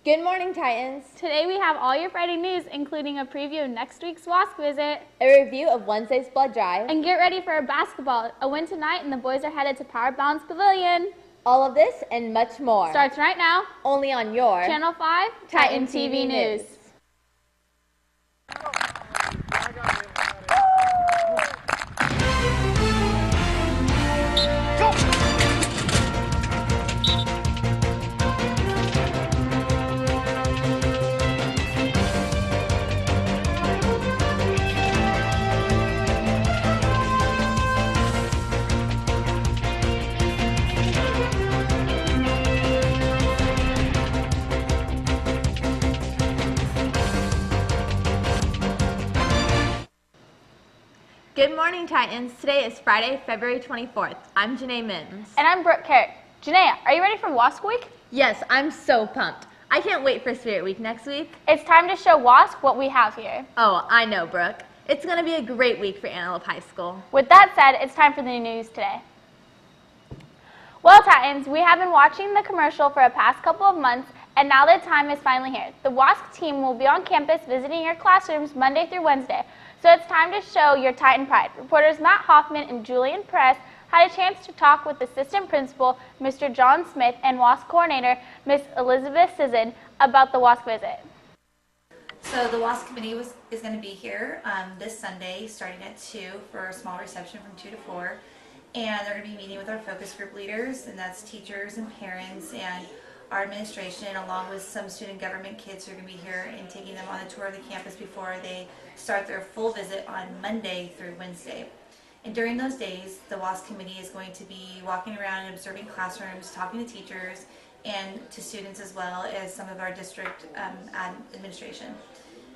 Good morning, Titans. Today we have all your Friday news, including a preview of next week's WASC visit, a review of Wednesday's blood drive, and get ready for basketball. A win tonight and the boys are headed to Power Balance Pavilion. All of this and much more Starts right now. Only on your Channel 5 Titan TV News. Good morning, Titans. Today is Friday, February 24th. I'm Janae Mims. And I'm Brooke Carrick. Janae, are you ready for WASC Week? Yes, I'm so pumped. I can't wait for Spirit Week next week. It's time to show WASC what we have here. Oh, I know, Brooke. It's going to be a great week for Antelope High School. With that said, it's time for the news today. Well, Titans, we have been watching the commercial for the past couple of months, and now the time is finally here. The WASC team will be on campus visiting your classrooms Monday through Wednesday. So it's time to show your Titan pride. Reporters Matt Hoffman and Julian Press had a chance to talk with Assistant Principal Mr. John Smith and WASC Coordinator Ms. Elizabeth Sisson about the WASC visit. So the WASC committee is going to be here this Sunday starting at 2 for a small reception from 2 to 4. And they're going to be meeting with our focus group leaders, and that's teachers and parents and our administration, along with some student government kids who are going to be here and taking them on a tour of the campus before they start their full visit on Monday through Wednesday. And during those days, the WASC committee is going to be walking around and observing classrooms, talking to teachers and to students as well as some of our district administration.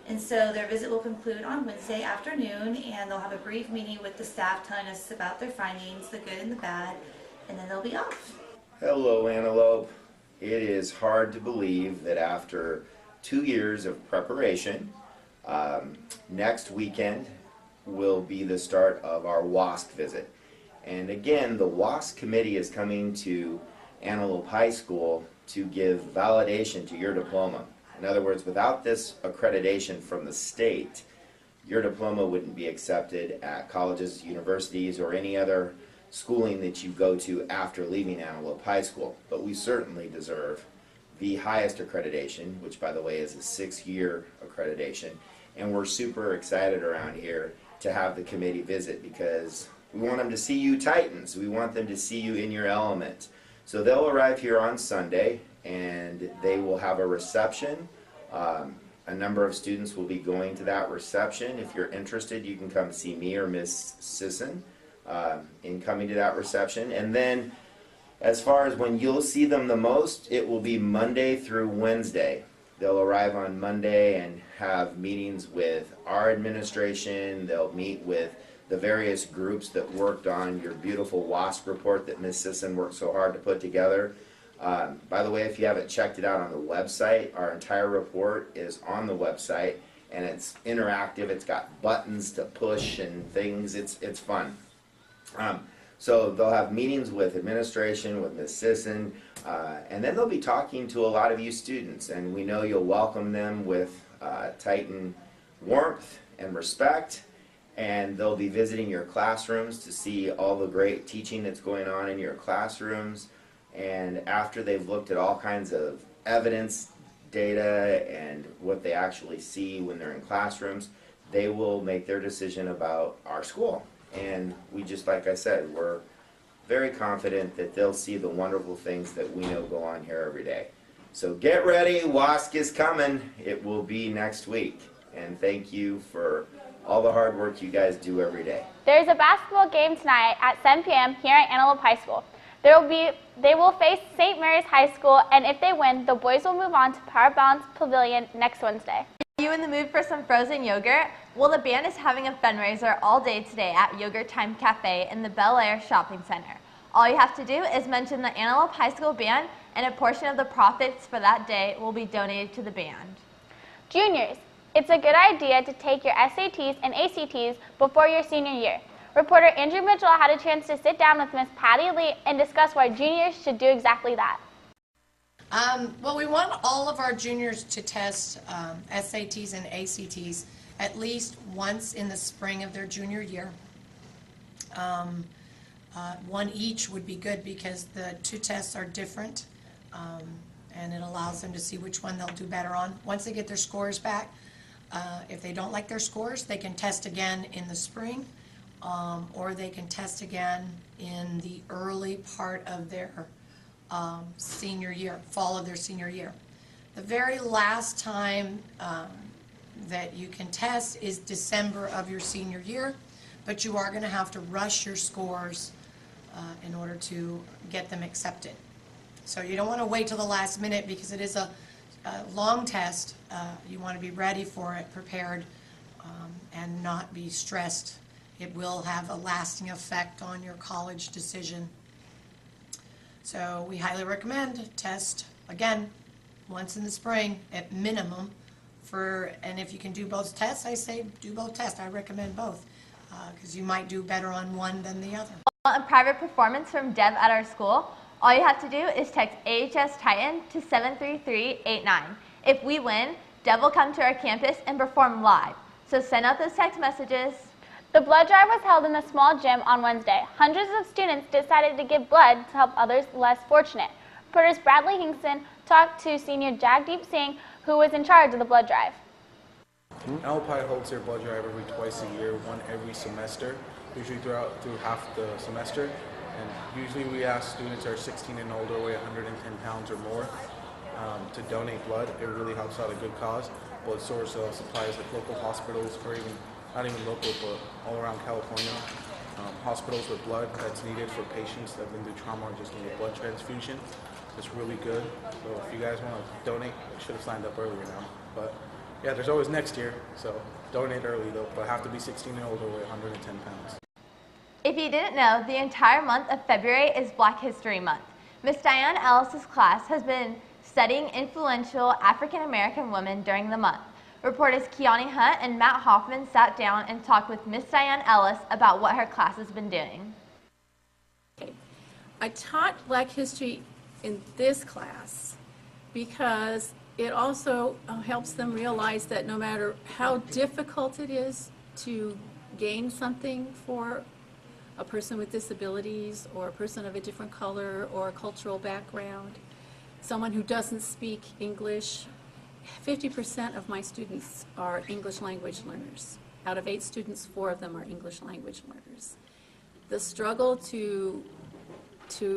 And so their visit will conclude on Wednesday afternoon, and they'll have a brief meeting with the staff telling us about their findings, the good and the bad, and then they'll be off. Hello, Antelope. It is hard to believe that after 2 years of preparation, next weekend will be the start of our WASC visit. And again, the WASC committee is coming to Antelope High School to give validation to your diploma. In other words, without this accreditation from the state, your diploma wouldn't be accepted at colleges, universities, or any other schooling that you go to after leaving Antelope High School. But we certainly deserve the highest accreditation, which by the way is a 6-year accreditation. And we're super excited around here to have the committee visit because we want them to see you Titans. We want them to see you in your element. So they'll arrive here on Sunday and they will have a reception. A number of students will be going to that reception. If you're interested, you can come see me or Miss Sisson in coming to that reception. And then as far as when you'll see them the most, it will be Monday through Wednesday. They'll arrive on Monday and have meetings with our administration. They'll meet with the various groups that worked on your beautiful WASC report that Ms. Sisson worked so hard to put together. By the way, if you haven't checked it out on the website, our entire report is on the website and it's interactive. It's got buttons to push and things. It's fun. So they'll have meetings with administration, with Ms. Sisson, and then they'll be talking to a lot of you students, and we know you'll welcome them with Titan warmth and respect, and they'll be visiting your classrooms to see all the great teaching that's going on in your classrooms. And after they've looked at all kinds of evidence, data, and what they actually see when they're in classrooms, they will make their decision about our school. And we just, like I said, we're very confident that they'll see the wonderful things that we know go on here every day. So get ready, WASC is coming. It will be next week. And thank you for all the hard work you guys do every day. There's a basketball game tonight at 7 p.m. here at Antelope High School. They will face St. Mary's High School, and if they win, the boys will move on to Power Balance Pavilion next Wednesday. Are you in the mood for some frozen yogurt? Well, the band is having a fundraiser all day today at Yogurt Time Cafe in the Bel Air Shopping Center. All you have to do is mention the Antelope High School band, and a portion of the profits for that day will be donated to the band. Juniors, it's a good idea to take your SATs and ACTs before your senior year. Reporter Andrew Mitchell had a chance to sit down with Miss Patty Lee and discuss why juniors should do exactly that. Well, we want all of our juniors to test SATs and ACTs at least once in the spring of their junior year. One each would be good because the two tests are different, and it allows them to see which one they'll do better on. Once they get their scores back, if they don't like their scores, they can test again in the spring, or they can test again in the early part of their senior year, fall of their senior year. The very last time that you can test is December of your senior year, but you are going to have to rush your scores in order to get them accepted. So you don't want to wait till the last minute because it is a long test. You want to be ready for it, prepared, and not be stressed. It will have a lasting effect on your college decision. So we highly recommend test, again, once in the spring at minimum. And if you can do both tests, I say do both tests. I recommend both because you might do better on one than the other. Want a private performance from Deb at our school? All you have to do is text AHS Titan to 73389. If we win, Deb will come to our campus and perform live. So send out those text messages. The blood drive was held in the small gym on Wednesday. Hundreds of students decided to give blood to help others less fortunate. Reporters Bradley Hinkson talked to senior Jagdeep Singh, who was in charge of the blood drive. Antelope holds their blood drive twice a year, one every semester, usually through half the semester. And usually we ask students that are 16 and older, weigh 110 pounds or more, to donate blood. It really helps out a good cause. Blood source supplies at local hospitals, or even not even local, but all around California. Hospitals with blood that's needed for patients that have been through trauma or just need a blood transfusion. It's really good. So if you guys want to donate, you should have signed up earlier now. But yeah, there's always next year, so donate early though, but have to be 16 and older, weigh 110 pounds. If you didn't know, the entire month of February is Black History Month. Miss Diane Ellis's class has been studying influential African American women during the month. Reporters Kiani Hunt and Matt Hoffman sat down and talked with Miss Diane Ellis about what her class has been doing. I taught Black History in this class because it also helps them realize that no matter how difficult it is to gain something for a person with disabilities or a person of a different color or a cultural background, someone who doesn't speak English, 50% of my students are English language learners. Out of 8 students, 4 of them are English language learners. The struggle to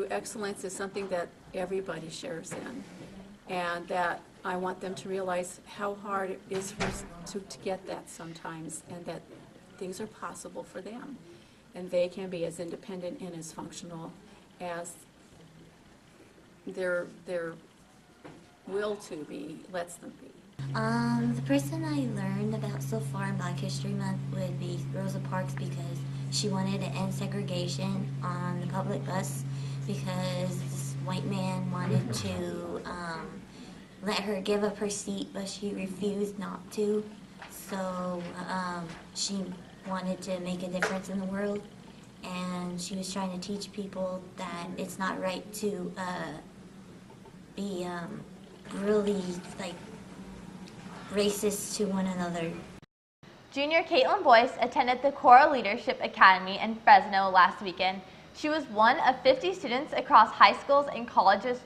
excellence is something that everybody shares in, and that I want them to realize how hard it is to get that sometimes, and that things are possible for them, and they can be as independent and as functional as their will to be lets them be. The person I learned about so far in Black History Month would be Rosa Parks, because she wanted to end segregation on the public bus because this white man wanted to let her give up her seat, but she refused not to. So she wanted to make a difference in the world, and she was trying to teach people that it's not right to be really like racist to one another. Junior Caitlin Boyce attended the Choral Leadership Academy in Fresno last weekend. She was one of 50 students across high schools and colleges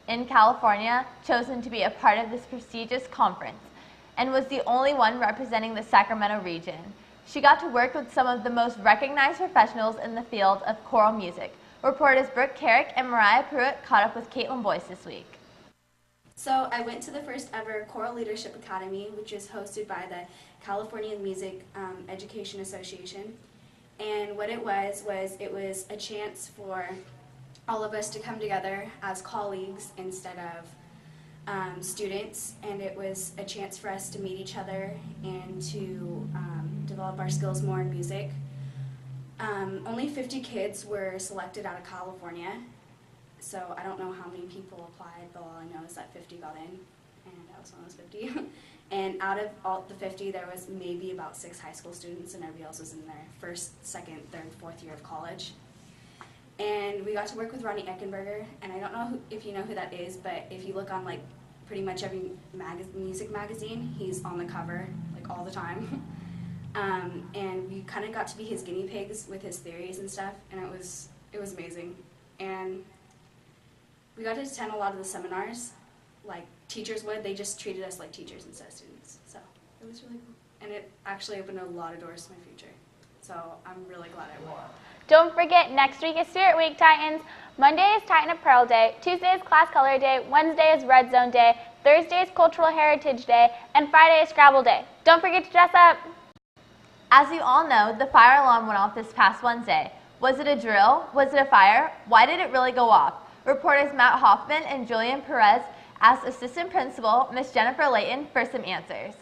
in California chosen to be a part of this prestigious conference, and was the only one representing the Sacramento region. She got to work with some of the most recognized professionals in the field of choral music. Reporters Brooke Carrick and Mariah Pruitt caught up with Caitlin Boyce this week. So I went to the first ever Choral Leadership Academy, which is hosted by the California Music Education Association. And what it was a chance for all of us to come together as colleagues instead of students, and it was a chance for us to meet each other and to develop our skills more in music. Only 50 kids were selected out of California, so I don't know how many people applied, but all I know is that 50 got in, and I was one of those 50. And out of all the 50, there was maybe about 6 high school students, and everybody else was in their first, second, third, fourth year of college. And and we got to work with Ronnie Eckenberger, and I don't know if you know who that is, but if you look on like pretty much every music magazine, he's on the cover like all the time. And we kind of got to be his guinea pigs with his theories and stuff, and it was amazing. And we got to attend a lot of the seminars, like teachers would. They just treated us like teachers instead of students, so it was really cool. And it actually opened a lot of doors to my future, so I'm really glad I went. Don't forget, next week is Spirit Week, Titans. Monday is Titan Apparel Day, Tuesday is Class Color Day, Wednesday is Red Zone Day, Thursday is Cultural Heritage Day, and Friday is Scrabble Day. Don't forget to dress up. As you all know, the fire alarm went off this past Wednesday. Was it a drill? Was it a fire? Why did it really go off? Reporters Matt Hoffman and Julian Perez asked Assistant Principal Miss Jennifer Layton for some answers.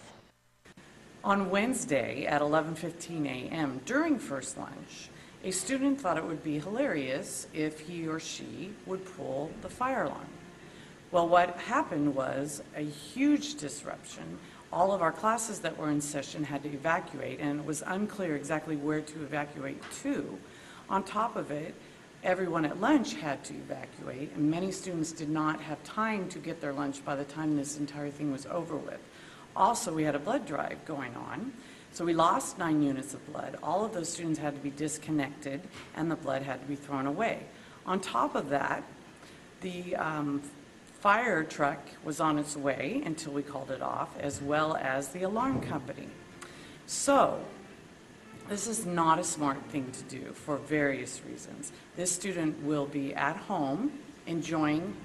On Wednesday at 11:15 a.m. during first lunch, a student thought it would be hilarious if he or she would pull the fire alarm. Well, what happened was a huge disruption. All of our classes that were in session had to evacuate, and it was unclear exactly where to evacuate to. On top of it, everyone at lunch had to evacuate, and many students did not have time to get their lunch by the time this entire thing was over with. Also, we had a blood drive going on, so we lost 9 units of blood. All of those students had to be disconnected, and the blood had to be thrown away. On top of that, the fire truck was on its way until we called it off, as well as the alarm company. So, this is not a smart thing to do for various reasons. This student will be at home enjoying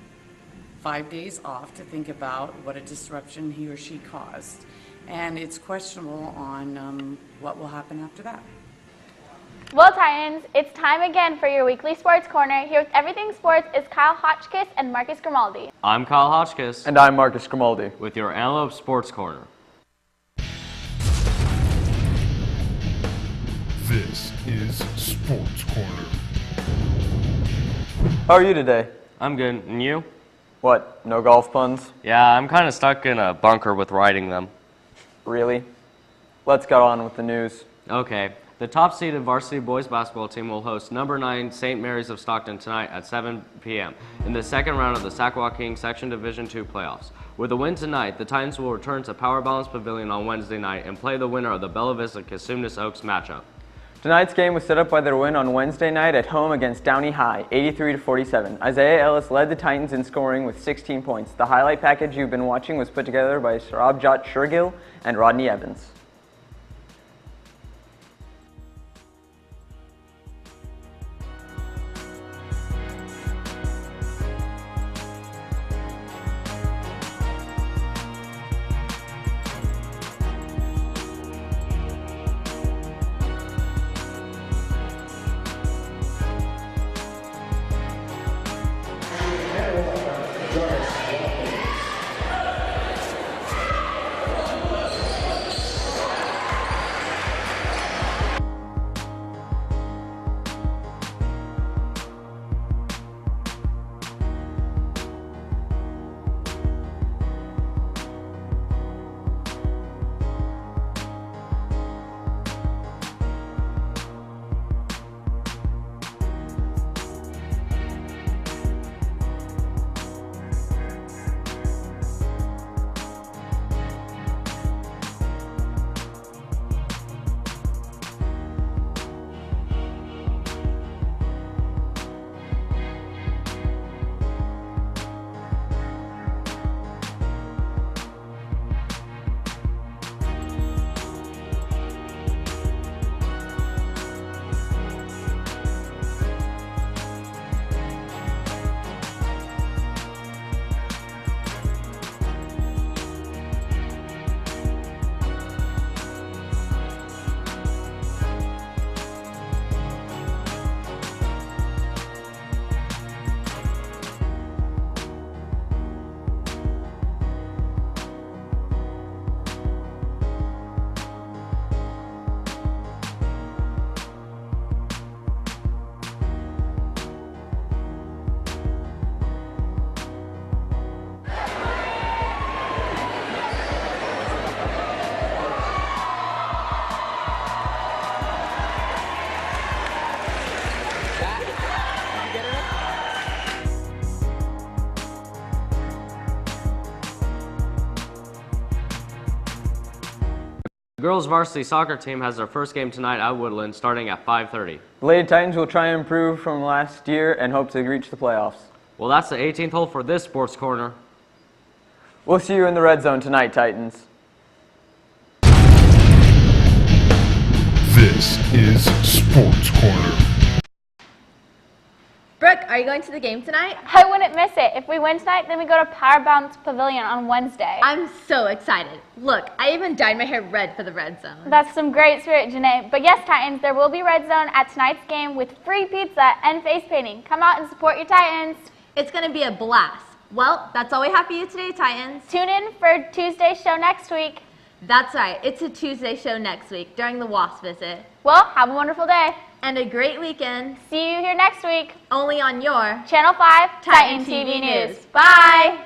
5 days off to think about what a disruption he or she caused. And it's questionable on what will happen after that. Well, Titans, it's time again for your weekly sports corner. Here with Everything Sports is Kyle Hotchkiss and Marcus Grimaldi. I'm Kyle Hotchkiss. And I'm Marcus Grimaldi. With your Antelope Sports Corner. This is Sports Corner. How are you today? I'm good. And you? What, no golf puns? Yeah, I'm kind of stuck in a bunker with writing them. Really? Let's get on with the news. Okay. The top-seeded varsity boys basketball team will host number 9 St. Mary's of Stockton tonight at 7 p.m. in the second round of the Sackwaw King Section Division II playoffs. With a win tonight, the Titans will return to Power Balance Pavilion on Wednesday night and play the winner of the Bella Vista Cosumnes Oaks matchup. Tonight's game was set up by their win on Wednesday night at home against Downey High, 83-47. Isaiah Ellis led the Titans in scoring with 16 points. The highlight package you've been watching was put together by Sarabjot Shergill and Rodney Evans. The girls varsity soccer team has their first game tonight at Woodland starting at 5:30. The Lady Titans will try and improve from last year and hope to reach the playoffs. Well, that's the 18th hole for this Sports Corner. We'll see you in the red zone tonight, Titans. This is Sports Corner. Brooke, are you going to the game tonight? I wouldn't miss it. If we win tonight, then we go to Power Bounce Pavilion on Wednesday. I'm so excited. Look, I even dyed my hair red for the red zone. That's some great spirit, Janae. But yes, Titans, there will be red zone at tonight's game with free pizza and face painting. Come out and support your Titans. It's going to be a blast. Well, that's all we have for you today, Titans. Tune in for Tuesday's show next week. That's right. It's a Tuesday show next week during the WASP visit. Well, have a wonderful day. And a great weekend. See you here next week. Only on your Channel 5 Titan TV News. Bye.